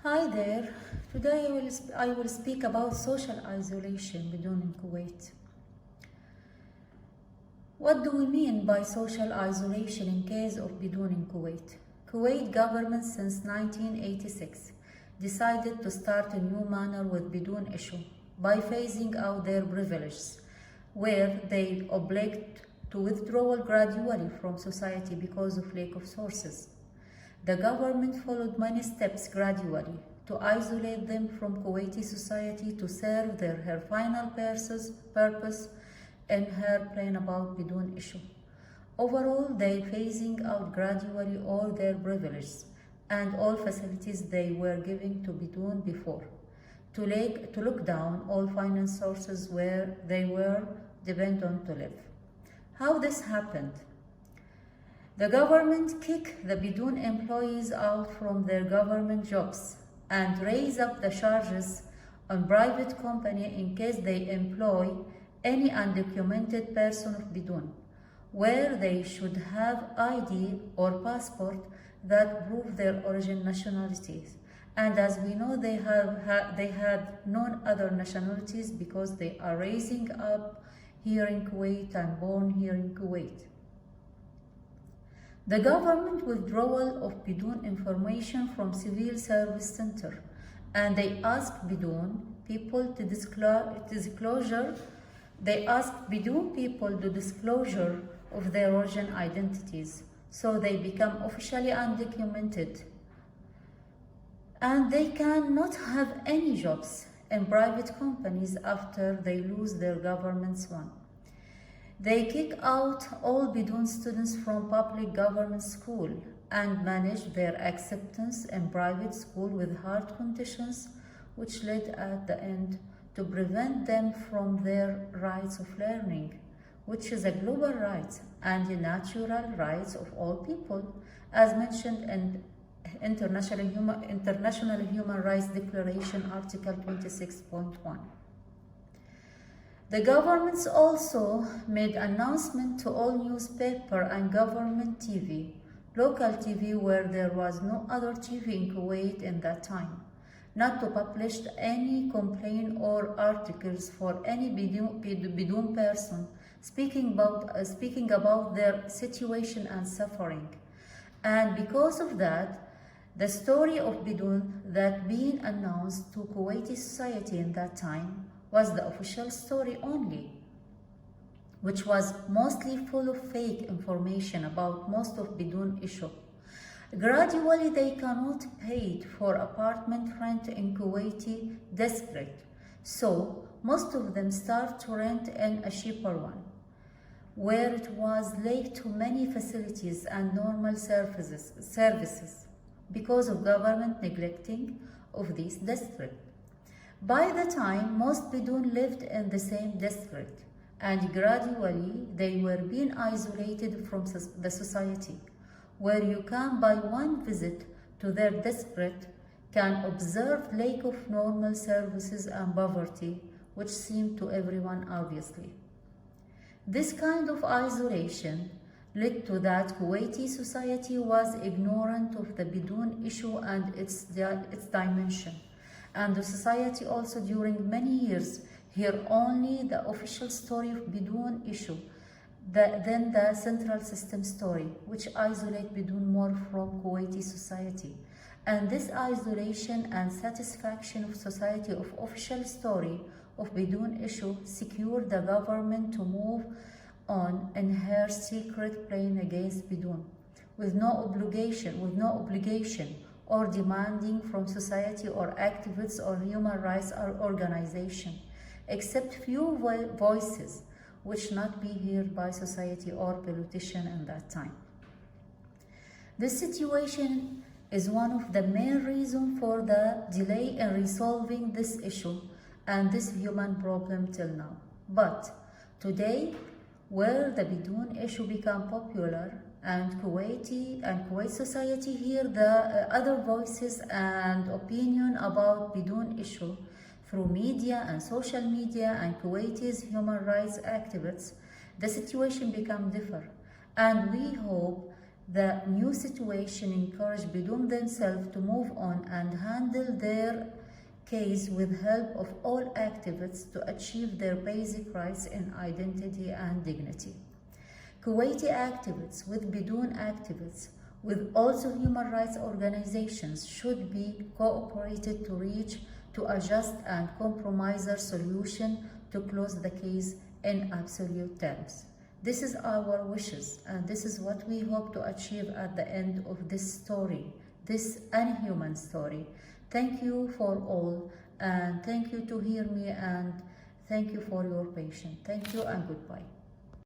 Hi there. Today I will speak about social isolation Bidoon in Kuwait. What do we mean by social isolation in case of Bidoon in Kuwait? Kuwait government since 1986 decided to start a new manner with Bidoon issue by phasing out their privileges, where they obliged to withdrawal gradually from society because of lack of sources. The government followed many steps gradually to isolate them from Kuwaiti society to serve her final purpose in her plan about Bidoon issue. Overall, they phasing out gradually all their privileges and all facilities they were giving to Bidoon before, to look down all finance sources where they were dependent to live. How this happened? The government kicked the Bidoon employees out from their government jobs and raised up the charges on private company in case they employ any undocumented person of Bidoon, where they should have ID or passport that prove their origin nationalities. And as we know, they had no other nationalities because they are raising up here in Kuwait and born here in Kuwait. The government withdrawal of Bidoon information from Civil Service Center, and they asked Bidoon people to disclosure. They asked Bidoon people to disclosure of their origin identities, so they become officially undocumented, and they cannot have any jobs in private companies after they lose their government's one. They kick out all Bidoon students from public government school and manage their acceptance in private school with hard conditions, which led at the end to prevent them from their rights of learning, which is a global right and a natural rights of all people, as mentioned in International Human Rights Declaration, Article 26.1. The governments also made announcement to all newspaper and government TV, local TV where there was no other TV in Kuwait in that time, not to publish any complaint or articles for any Bidoon person speaking about their situation and suffering. And because of that, the story of Bidoon that being announced to Kuwaiti society in that time was the official story only, which was mostly full of fake information about most of Bidoon issue. Gradually, they cannot pay for apartment rent in Kuwaiti desperate, so most of them start to rent in a cheaper one, where it was lack to many facilities and normal services because of government neglecting of this district. By the time, most Bidoon lived in the same district, and gradually they were being isolated from the society, where you can by one visit to their district can observe lack of normal services and poverty, which seemed to everyone obviously. This kind of isolation led to that Kuwaiti society was ignorant of the Bidoon issue and its dimension. And the society also during many years hear only the official story of Bidoon issue, then the central system story, which isolate Bidoon more from Kuwaiti society. And this isolation and satisfaction of society of official story of Bidoon issue secured the government to move on in her secret plan against Bidoon, with no obligation or demanding from society or activists or human rights organization, except few voices which not be heard by society or politician in that time. This situation is one of the main reasons for the delay in resolving this issue and this human problem till now. But today, where the Bidoon issue become popular, and Kuwait society hear the other voices and opinion about Bidoon issue through media and social media and Kuwaiti's human rights activists, the situation become different. And we hope The new situation encouraged Bidoon themselves to move on and handle their case with help of all activists to achieve their basic rights in identity and dignity. Kuwaiti activists with Bidoon activists with also human rights organizations should be cooperated to reach to a just and compromiser solution to close the case in absolute terms. This is our wishes, and this is what we hope to achieve at the end of this story, this unhuman story. Thank you for all, and thank you to hear me, and thank you for your patience. Thank you and goodbye.